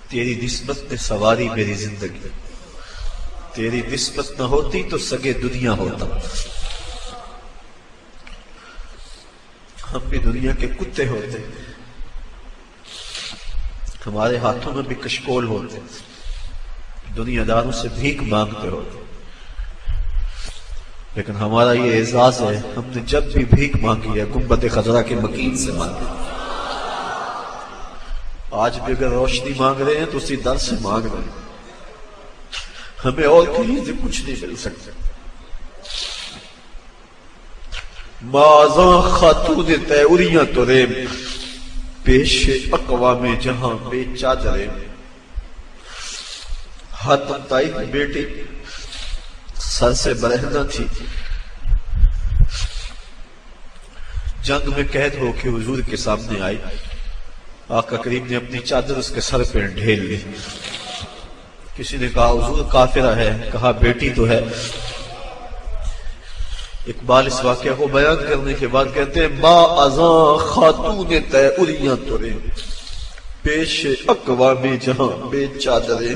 تیری نسبت نے سواری میری زندگی، تیری نسبت نہ ہوتی تو سگے دنیا ہوتا۔ ہم بھی دنیا کے کتے ہوتے، ہمارے ہاتھوں میں بھی کشکول ہوتے، دنیا داروں سے بھیک مانگتے ہوتے، لیکن ہمارا یہ اعزاز ہے ہم نے جب بھی بھیک مانگی ہے گنبد خضرا کے مکین سے مانگی۔ آج بھی اگر روشنی مانگ رہے ہیں تو اسی در سے مانگ رہے ہیں، ہمیں اور کہیں سے کچھ نہیں مل سکتا۔ مازاں خاتون تیوریاں تو ریم، پیش اقوام جہاں بے چادرے، حاتم طائی کی بیٹی سر سے برہنہ تھی، جنگ میں قید ہو کے حضور کے سامنے آئی، آقا کریم نے اپنی چادر اس کے سر پہ ڈھیل لی۔ کسی نے کہا حضور کافرہ ہے، کہا بیٹی تو ہے۔ اقبال اس واقعہ کو بیان کرنے کے بعد کہتے ہیں ما ازاں خاتون تیوریاں ترے، پیش اقوام جہاں بے چادرے۔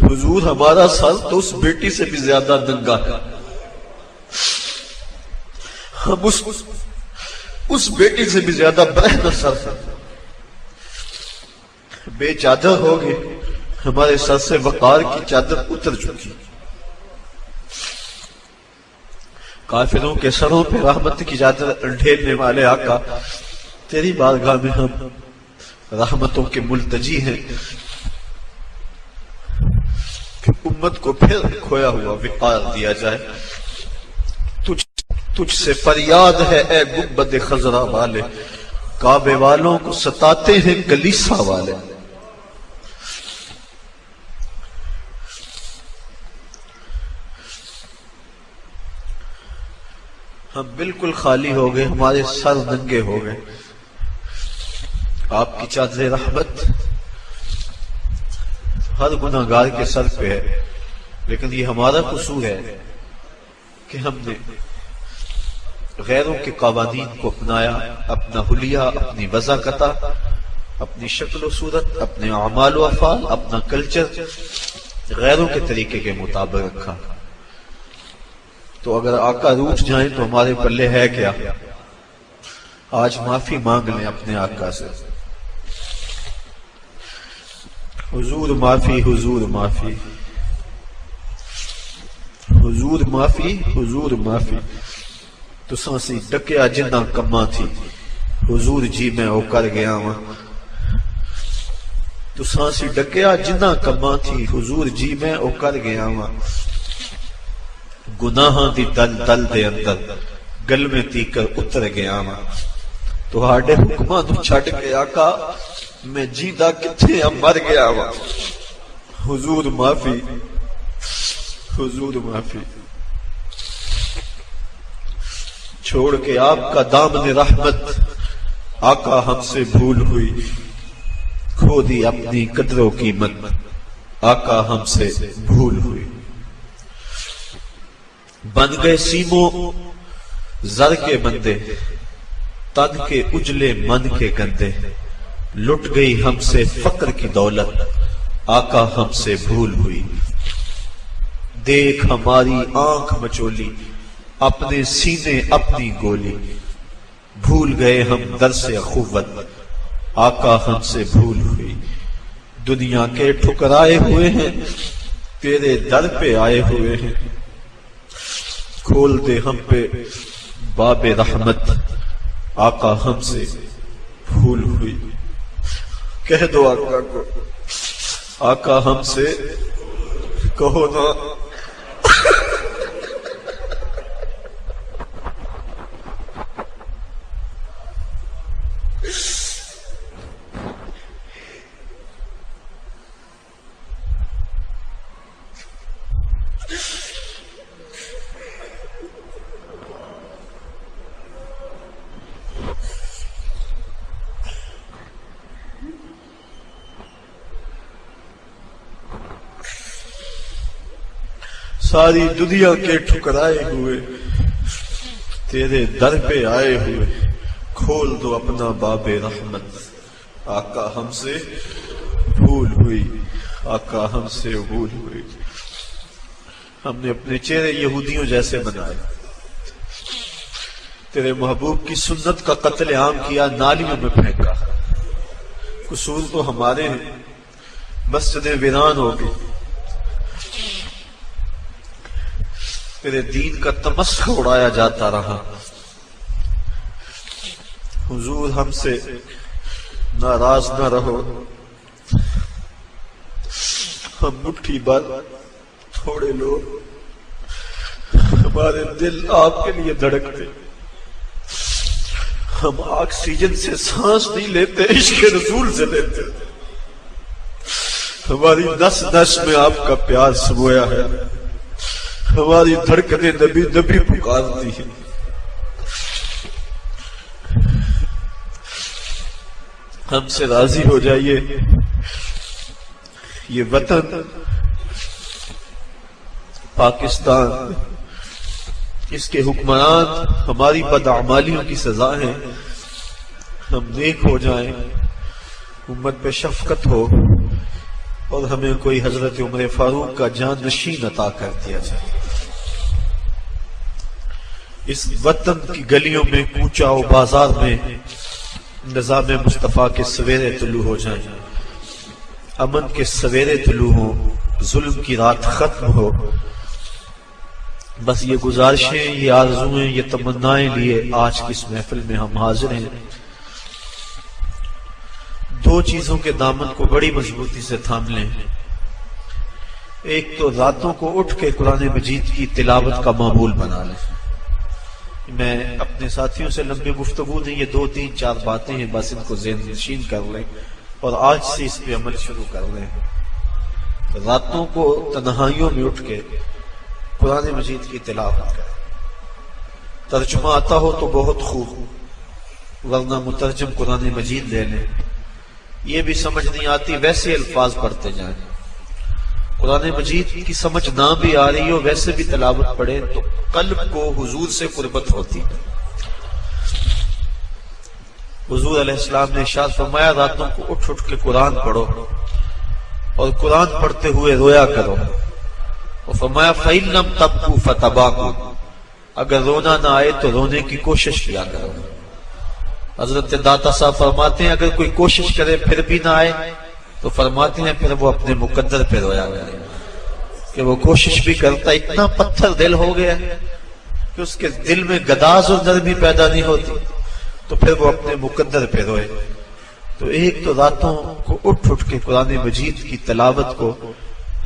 حضور ہمارا سر تو اس بیٹی سے بھی زیادہ ننگا ہے، ہم اس بیٹی سے بھی زیادہ برہنہ سر ہے، بے چادر ہو گئے، ہمارے سر سے وقار کی چادر اتر چکی۔ کافروں کے سروں پہ رحمت کی چادر ڈھیلنے والے آقا، تیری بارگاہ میں ہم رحمتوں کے ملتجی ہیں کہ امت کو پھر کھویا ہوا وقار دیا جائے۔ تجھ سے فریاد ہے اے گنبد خضرا والے، کعبے والوں کو ستاتے ہیں کلیسا والے۔ ہم بالکل خالی ہو گئے، ہمارے سر ننگے ہو گئے، آپ کی چادر رحمت ہر گناہگار کے سر پہ ہے، لیکن یہ ہمارا قصور ہے کہ ہم نے غیروں کے قوانین کو اپنایا، اپنا حلیہ، اپنی وضاقت، اپنی شکل و صورت، اپنے اعمال و افعال، اپنا کلچر غیروں کے طریقے کے مطابق رکھا۔ تو اگر آقا روٹھ جائیں تو ہمارے پلے ہے کیا؟ آج معافی مانگ لیں اپنے آقا سے، حضور معافی، حضور معافی، حضور معافی، حضور معافی۔ تو سانسی ڈکیا جنہ کما تھی، حضور جی میں او کر گیا ہوں۔ تو سانسی ڈکیا جنہ کما تھی، حضور جی میں او کر گیا ہوں۔ گناہاں دی دل دل دے اندر گل میں تیکر اتر گیا ہوں۔ تو ہاڈے حکماں تو چھڈ کے آقا میں جیندہ کتھے مر گیا ہوں۔ حضور معافی، حضور معافی۔ چھوڑ کے آپ کا دامن رحمت، آقا ہم سے بھول ہوئی، کھو دی اپنی قدر و قیمت، آقا ہم سے بھول ہوئی۔ بن گئے سیموں زر کے بندے، تن کے اجلے من کے گندے، لٹ گئی ہم سے فقر کی دولت، آقا ہم سے بھول ہوئی۔ دیکھ ہماری آنکھ مچولی، اپنے سینے اپنی گولی، بھول گئے ہم درس اخوت، آقا ہم سے بھول ہوئی۔ دنیا کے ٹھکرائے ہوئے ہیں، تیرے در پہ آئے ہوئے ہیں، کھول دے ہم پہ باب رحمت، آقا ہم سے بھول ہوئی۔ کہہ دو آقا کو، آقا ہم سے کہو نا۔ ساری دنیا کے ٹھکرائے ہوئے، تیرے در پہ آئے ہوئے، کھول دو اپنا باب رحمت، آقا ہم سے بھول عبور ہوئی، آقا ہم سے عبور ہوئی۔ ہم نے اپنے چہرے یہودیوں جیسے بنائے، تیرے محبوب کی سنت کا قتل عام کیا، نالیوں میں پھینکا۔ قصور تو ہمارے ہیں، مسجدیں ویران ہو گئی، تیرے دین کا تمسخر اڑایا جاتا رہا۔ حضور ہم سے ناراض نہ رہو، ہم مٹھی بھر تھوڑے لوگ، ہمارے دل آپ کے لیے دھڑکتے، ہم آکسیجن سے سانس نہیں لیتے، عشق رسول سے لیتے، ہماری نس نس میں آپ کا پیار سمویا ہے، ہماری دھڑکنیں نبی نبی پکارتی ہیں۔ ہم سے راضی ہو جائیے، یہ وطن پاکستان، اس کے حکمران ہماری بدعمالیوں کی سزا ہیں، ہم نیک ہو جائیں، امت پہ شفقت ہو، اور ہمیں کوئی حضرت عمر فاروق کا جان نشین عطا کر دیا جائے۔ اس وطن کی گلیوں میں، کوچہ و بازار میں نظام مصطفیٰ کے سویرے طلوع ہو جائیں، امن کے سویرے طلوع ہو، ظلم کی رات ختم ہو۔ بس یہ گزارشیں، یہ آرزویں، یہ تمنائیں لیے آج کی اس محفل میں ہم حاضر ہیں۔ دو چیزوں کے دامن کو بڑی مضبوطی سے تھام لیں۔ ایک تو راتوں کو اٹھ کے قرآن مجید کی تلاوت کا معمول بنا لیں۔ میں اپنے ساتھیوں سے لمبی گفتگو نہیں، یہ 2-3-4 باتیں ہیں، بس ان کو ذہن نشین کر لیں اور آج سے اس پہ عمل شروع کر لیں۔ راتوں کو تنہائیوں میں اٹھ کے قرآن مجید کی تلاوت کریں۔ ترجمہ آتا ہو تو بہت خوب، ورنہ مترجم قرآن مجید لے لیں۔ یہ بھی سمجھ نہیں آتی، ویسے الفاظ پڑھتے جائیں۔ قرآن مجید کی سمجھ نہ بھی آ رہی ہو، ویسے بھی تلاوت پڑھیں تو قلب کو حضور سے قربت ہوتی ہے۔ حضور علیہ السلام نے ارشاد فرمایا، راتوں کو اٹھ اٹھ کے قرآن پڑھو اور قرآن پڑھتے ہوئے رویا کرو، اور فرمایا فَإِن لَمْ تَبْكُوا فَتَبَاكُوا، اگر رونا نہ آئے تو رونے کی کوشش کیا کرو۔ حضرت داتا صاحب فرماتے ہیں اگر کوئی کوشش کرے پھر بھی نہ آئے تو فرماتے ہیں پھر وہ اپنے مقدر پہ رویا کرے، کہ وہ کوشش بھی کرتا، اتنا پتھر دل ہو گیا کہ اس کے دل میں گداز اور نرمی پیدا نہیں ہوتی، تو پھر وہ اپنے مقدر پہ روئے۔ تو ایک تو راتوں کو اٹھ اٹھ کے قرآن مجید کی تلاوت کو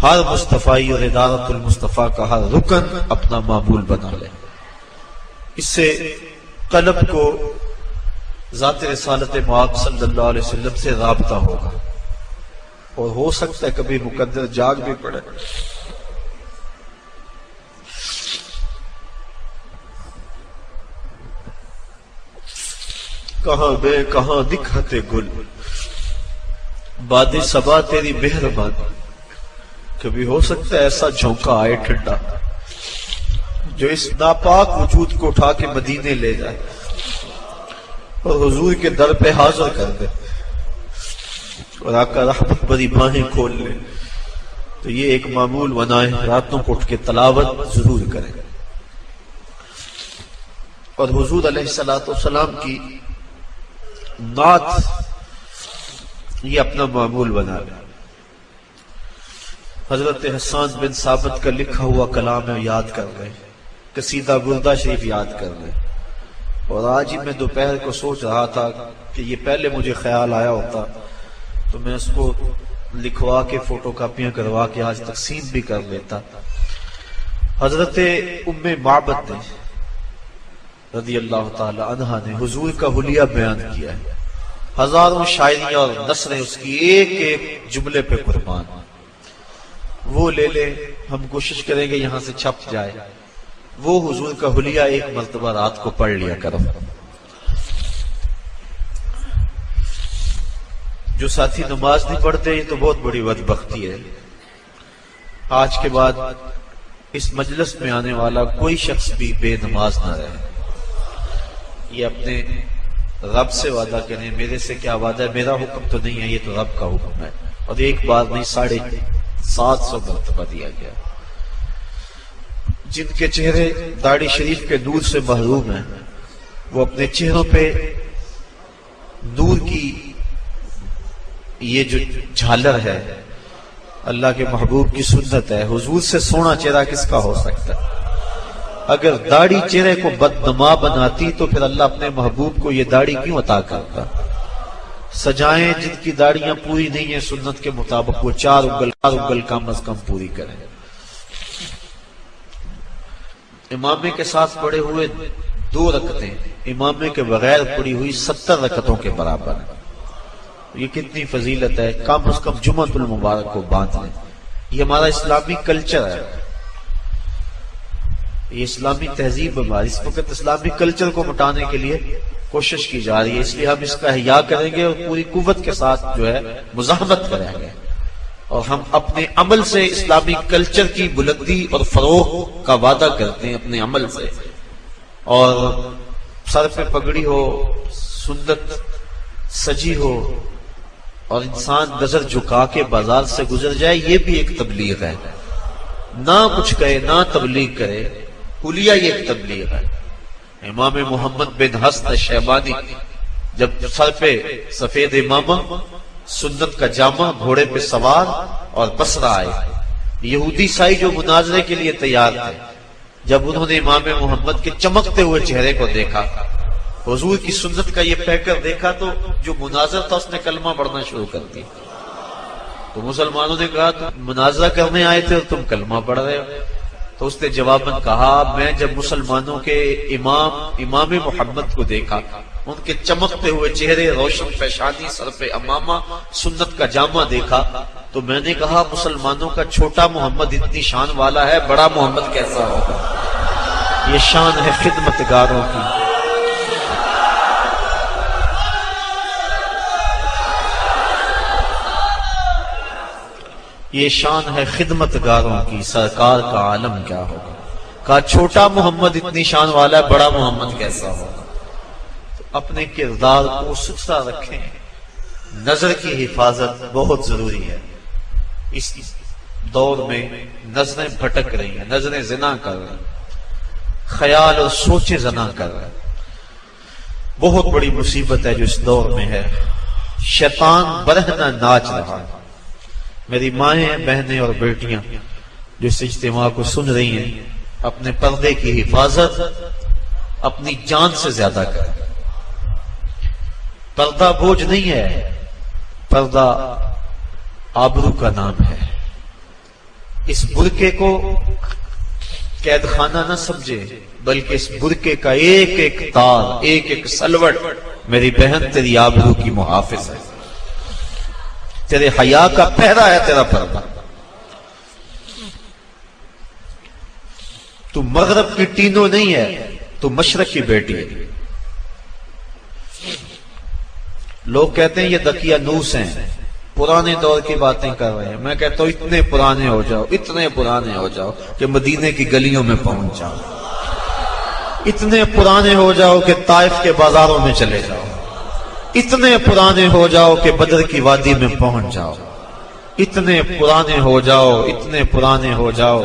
ہر مصطفی اور ادارت المصطفیٰ کا ہر رکن اپنا معمول بنا لے۔ اس سے قلب کو ذات رسالت مآب صلی اللہ علیہ وسلم سے رابطہ ہوگا، اور ہو سکتا ہے کبھی مقدر جاگ بھی پڑے۔ کہاں بے کہاں دکھاتے گل، باد صبا تیری مہربانی، کبھی ہو سکتا ہے ایسا جھونکا آئے ٹھنڈا جو اس ناپاک وجود کو اٹھا کے مدینے لے جائے اور حضور کے در پہ حاضر کر دے، اور آقا رحمت بری باہیں کھول لے۔ تو یہ ایک معمول بنائیں، راتوں کو اٹھ کے تلاوت ضرور کریں، اور حضور علیہ السلام کی نعت یہ اپنا معمول بنا لیں۔ حضرت حسان بن ثابت کا لکھا ہوا کلام ہے، یاد کر لیں، قصیدہ بردہ شریف یاد کر لیں۔ اور آج ہی میں دوپہر کو سوچ رہا تھا کہ یہ پہلے مجھے خیال آیا ہوتا تو میں اس کو لکھوا کے فوٹو کاپیاں کروا کے آج تقسیم بھی کر لیتا۔ حضرت ام معبد نے رضی اللہ تعالی عنہا نے حضور کا حلیہ بیان کیا ہے، ہزاروں شاعریاں اور نثریں اس کی ایک ایک جملے پہ قربان۔ وہ لے لیں، ہم کوشش کریں گے یہاں سے چھپ جائے۔ وہ حضور کا حلیہ ایک مرتبہ رات کو پڑھ لیا کرو۔ جو ساتھی نماز نہیں پڑھتے یہ تو بہت بڑی بدبختی ہے۔ آج کے بعد اس مجلس میں آنے والا کوئی شخص بھی بے نماز نہ رہے، یہ اپنے رب سے وعدہ کریں۔ میرے سے کیا وعدہ ہے، میرا حکم تو نہیں ہے، یہ تو رب کا حکم ہے، اور ایک بار نہیں 750 مرتبہ دیا گیا۔ جن کے چہرے داڑھی شریف کے نور سے محروم ہیں وہ اپنے چہروں پہ نور کی یہ جو جھالر ہے، اللہ کے محبوب کی سنت ہے، حضور سے سونا چہرہ کس کا ہو سکتا ہے؟ اگر داڑھی چہرے کو بدنما بناتی تو پھر اللہ اپنے محبوب کو یہ داڑھی کیوں عطا کرتا؟ سجائیں جن کی داڑیاں پوری نہیں ہیں سنت کے مطابق، وہ 4 انگل کم از کم پوری کریں۔ امامے کے ساتھ پڑے ہوئے 2 رکعتیں امامے کے بغیر پڑی ہوئی 70 رکعتوں کے برابر ہیں۔ یہ کتنی فضیلت ہے، کم از کم جمعۃ المبارک کو باندھ لیں۔ یہ ہمارا اسلامی کلچر ہے، یہ اسلامی تہذیب ہماری، اس وقت اسلامی کلچر کو مٹانے کے لیے کوشش کی جا رہی ہے، اس لیے ہم اس کا احیاء کریں گے اور پوری قوت کے ساتھ جو ہے مزاحمت کریں گے، اور ہم اپنے عمل سے اسلامی کلچر کی بلندی اور فروغ کا وعدہ کرتے ہیں اپنے عمل سے۔ اور سر پہ پگڑی ہو، سنت سجی ہو اور انسان نظر جھکا کے بازار سے گزر جائے، یہ بھی ایک تبلیغ ہے۔ نہ کچھ کہے نہ تبلیغ کرے، کلیہ یہ ایک تبلیغ ہے۔ امام محمد بن حسن شیبانی جب سر پہ سفید امامہ، سنت کا جامہ، گھوڑے پہ سوار اور بصرہ آئے، یہودی سائی جو مناظرے کے لیے تیار تھے، جب انہوں نے امام محمد کے چمکتے ہوئے چہرے کو دیکھا، حضور کی سنت کا یہ پیکر دیکھا، تو جو مناظر تھا اس نے کلمہ پڑھنا شروع کر دیا۔ تو مسلمانوں نے کہا تم مناظرہ کرنے آئے تھے اور تم کلمہ پڑھ رہے ہو؟ تو اس نے جواباً کہا میں جب مسلمانوں کے امام محمد کو دیکھا، ان کے چمکتے ہوئے چہرے، روشن پیشانی، سر پہ امامہ، سنت کا جامہ دیکھا، تو میں نے کہا مسلمانوں کا چھوٹا محمد اتنی شان والا ہے، بڑا محمد کیسا ہوگا؟ یہ شان ہے خدمتگاروں کی۔ یہ شان ہے خدمتگاروں کی، سرکار کا عالم کیا ہوگا؟ کہا چھوٹا محمد اتنی شان والا ہے، بڑا محمد کیسا ہوگا؟ تو اپنے کردار کو ستھرا رکھیں، نظر کی حفاظت بہت ضروری ہے۔ اس دور میں نظریں بھٹک رہی ہیں، نظریں زنا کر رہی ہیں، خیال اور سوچیں زنا کر رہے ہیں۔ بہت بڑی مصیبت ہے جو اس دور میں ہے۔ شیطان برہنہ ناچ رہا ہے۔ میری مائیں، بہنیں اور بیٹیاں جو اس اجتماع کو سن رہی ہیں، اپنے پردے کی حفاظت اپنی جان سے زیادہ کریں۔ پردہ بوجھ نہیں ہے، پردہ آبرو کا نام ہے۔ اس برقعے کو قید خانہ نہ سمجھے، بلکہ اس برقعے کا ایک ایک تار، ایک ایک سلوٹ میری بہن تیری آبرو کی محافظ ہے، تیرے حیا کا پہرا ہے تیرا پردہ۔ تو مغرب کی ٹینو نہیں ہے، تو مشرق کی بیٹی ہے۔ لوگ کہتے ہیں یہ دقیانوس ہیں، پرانے دور کی باتیں کر رہے ہیں۔ میں کہتا ہوں اتنے پرانے ہو جاؤ، اتنے پرانے ہو جاؤ کہ مدینے کی گلیوں میں پہنچ جاؤ، اتنے پرانے ہو جاؤ کہ طائف کے بازاروں میں چلے جاؤ، اتنے پرانے ہو جاؤ کہ بدر کی وادی میں پہنچ جاؤ، اتنے پرانے ہو جاؤ، اتنے پرانے ہو جاؤ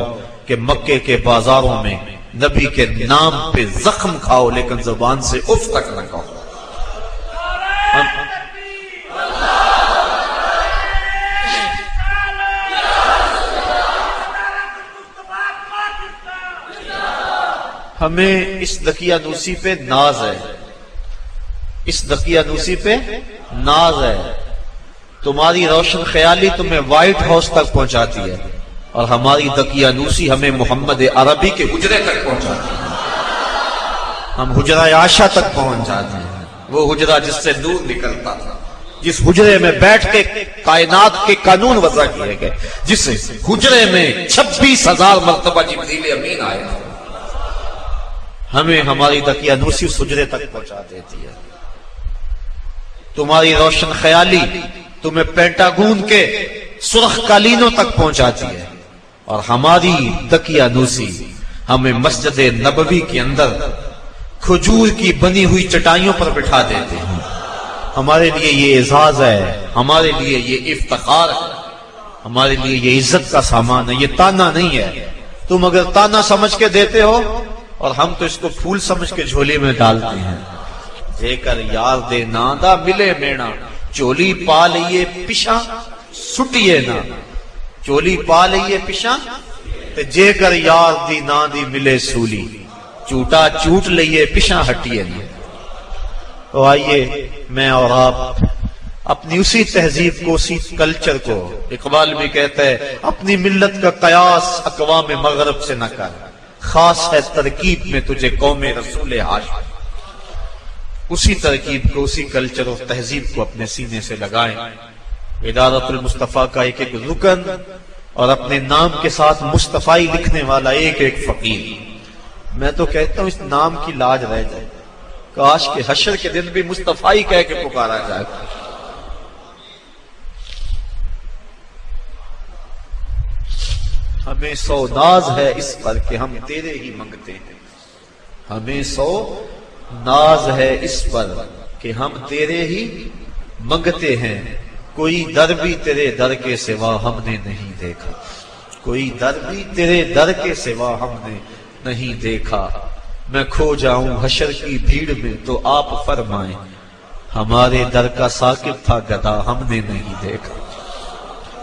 کہ مکے کے بازاروں میں نبی کے نام پہ زخم کھاؤ لیکن زبان سے اف تک نہ کہو۔ ہمیں اس دقیانوسی پہ ناز ہے، اس دقیانوسی پہ ناز ہے۔ تمہاری روشن خیالی تمہیں وائٹ ہاؤس تک پہنچاتی ہے، اور ہماری دقیانوسی ہمیں محمد عربی کے حجرے تک پہنچاتی ہے۔ ہم حجرہ عائشہ تک پہنچ جاتے ہیں، وہ حجرہ جس سے نور نکلتا تھا، جس حجرے میں بیٹھ کے کائنات کے قانون وضع کیے گئے، جس حجرے میں 26,000 مرتبہ جبریل امین آئے تھے۔ ہمیں ہماری دقیانوسی اس حجرے تک پہنچا دیتی ہے۔ تمہاری روشن خیالی تمہیں پینٹاگون کے سرخ قالینوں تک پہنچاتی ہے، اور ہماری دقیانوسی ہمیں مسجد نبوی کے اندر کھجور کی بنی ہوئی چٹائیوں پر بٹھا دیتے ہیں، ہمارے لیے یہ اعزاز ہے، ہمارے لیے یہ افتخار ہے، ہمارے لیے یہ عزت کا سامان ہے، یہ تانا نہیں ہے۔ تم اگر تانا سمجھ کے دیتے ہو اور ہم تو اس کو پھول سمجھ کے جھولی میں ڈالتے ہیں۔ جے کر یار دے ناندا ملے مینا، چولی پا لئیے پشاں سٹیے نا، چولی پا لئیے پشاں تے جے کر یار دی نان دی ملے سولی، چوٹا چوٹ لئیے پشاں ہٹیے نا۔ تو آئیے میں اور آپ اپنی اسی تہذیب کو، اسی کلچر کو، اقبال بھی کہتا ہے اپنی ملت کا قیاس اقوام مغرب سے نہ کر، خاص ہے ترکیب میں تجھے قوم رسول ہاشم۔ اسی ترکیب کو، اسی کلچر اور تہذیب کو اپنے سینے سے لگائیں۔ ادارت المصطفیٰ کا ایک ایک رکن اور اپنے نام کے ساتھ مصطفی لکھنے والا ایک ایک فقیر۔ میں تو کہتا ہوں اس نام کی لاج رہ جائے، کاش کہ حشر کے دن بھی مصطفی کہہ کے پکارا جائے۔ ہمیں سو ناز ہے اس پر کہ ہم تیرے ہی منگتے ہیں، ہمیں سو ناز ہے اس پر کہ ہم تیرے ہی منگتے ہیں، کوئی در بھی تیرے در کے سوا ہم نے نہیں دیکھا، کوئی در بھی تیرے در کے سوا ہم نے نہیں دیکھا، میں کھو جاؤں حشر کی بھیڑ میں تو آپ فرمائیں، ہمارے در کا ساکب تھا گدا ہم نے نہیں دیکھا۔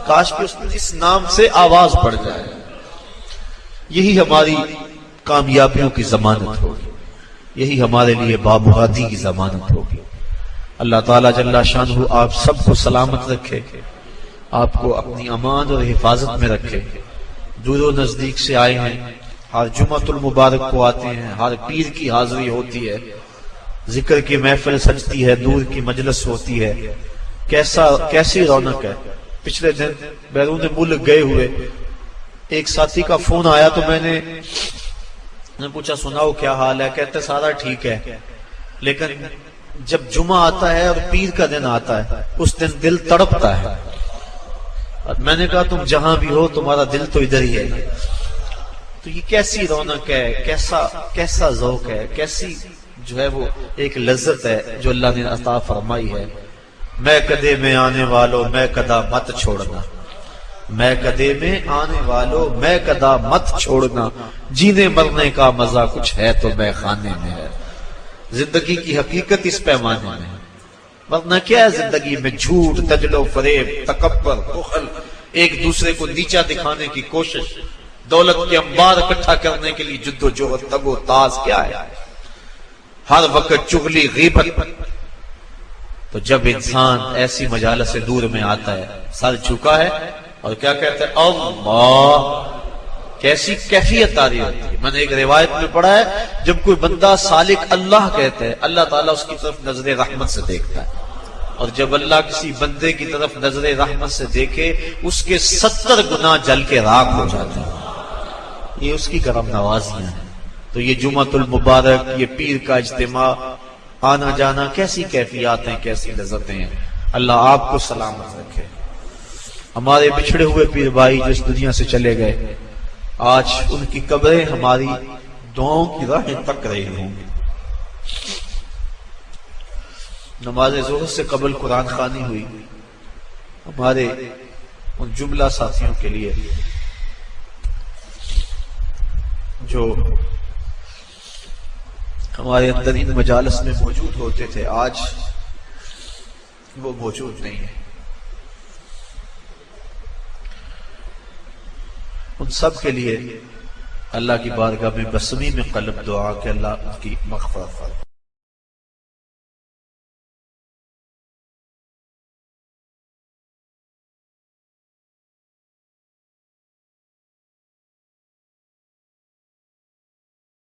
کاش کہ اس نام سے آواز پڑ جائے، یہی ہماری کامیابیوں کی ضمانت ہوگی، یہی ہمارے لیے بامرادی کی ضمانت ہوگی۔ اللہ تعالیٰ جل شانہ آپ سب کو سلامت رکھے، آپ کو اپنی امان اور حفاظت میں رکھے۔ دور و نزدیک سے آئے ہیں، ہر جمعۃ المبارک کو آتے ہیں، ہر پیر کی حاضری ہوتی ہے، ذکر کی محفل سجتی ہے، دور کی مجلس ہوتی ہے، کیسی رونق ہے۔ پچھلے دن بیرون ملک گئے ہوئے ایک ساتھی کا فون آیا تو میں نے پوچھا سناؤ کیا حال ہے؟ کہتے سارا ٹھیک ہے، لیکن جب جمعہ آتا ہے اور پیر کا دن آتا ہے اس دن دل تڑپتا ہے۔ اور میں نے کہا تم جہاں بھی ہو تمہارا دل تو ادھر ہی ہے۔ تو یہ کیسی رونق ہے، کیسا ذوق ہے، کیسی جو ہے وہ ایک لذت ہے جو اللہ نے عطا فرمائی ہے۔ میں کدے میں آنے والوں میں کدا مت چھوڑنا، میں کدے میں آنے والوں میں کدا مت چھوڑنا، جینے مرنے کا مزہ کچھ ہے تو میں خانے میں ہے۔ زندگی کی حقیقت اس پیمانے میں ہے، ورنہ کیا ہے زندگی میں؟ جھوٹ، تجل و فریب، تکبر، بخل، ایک دوسرے کو نیچا دکھانے کی کوشش، دولت کے انبار اکٹھا کرنے کے لیے جد و جہد، تگ و تاز، کیا ہے؟ ہر وقت چغلی، غیبت۔ تو جب انسان ایسی مجالس سے دور میں آتا ہے، سر جھکا ہے اور کیا کہتا ہے؟ اللہ، کیسی کیفیت آ رہی ہوتی ہے۔ میں نے ایک روایت میں پڑھا ہے جب کوئی بندہ سالک اللہ کہتا ہے، اللہ تعالیٰ اس کی طرف نظر رحمت سے دیکھتا ہے، اور جب اللہ کسی بندے کی طرف نظر رحمت سے دیکھے اس کے 70 گناہ جل کے راکھ ہو جاتے ہیں۔ یہ اس کی کرم نوازیاں ہیں۔ تو یہ جمعۃ المبارک، یہ پیر کا اجتماع، آنا جانا، کیسی کیفیات ہیں، کیسی لذتیں ہیں۔ اللہ آپ کو سلامت رکھے۔ ہمارے بچھڑے ہوئے پیر بھائی جو اس دنیا سے چلے گئے، آج ان کی قبریں ہماری دعاؤں کی راہیں تک رہی ہوں گی۔ نماز ظہر سے قبل قرآن خوانی ہوئی، ہمارے ان جملہ ساتھیوں کے لیے جو ہمارے اندر ان مجالس میں موجود ہوتے تھے، آج وہ موجود نہیں ہے۔ ان سب کے لیے اللہ کی بارگاہ میں بصمی میں قلب دعا کہ اللہ ان کی مغفرت فرمائے۔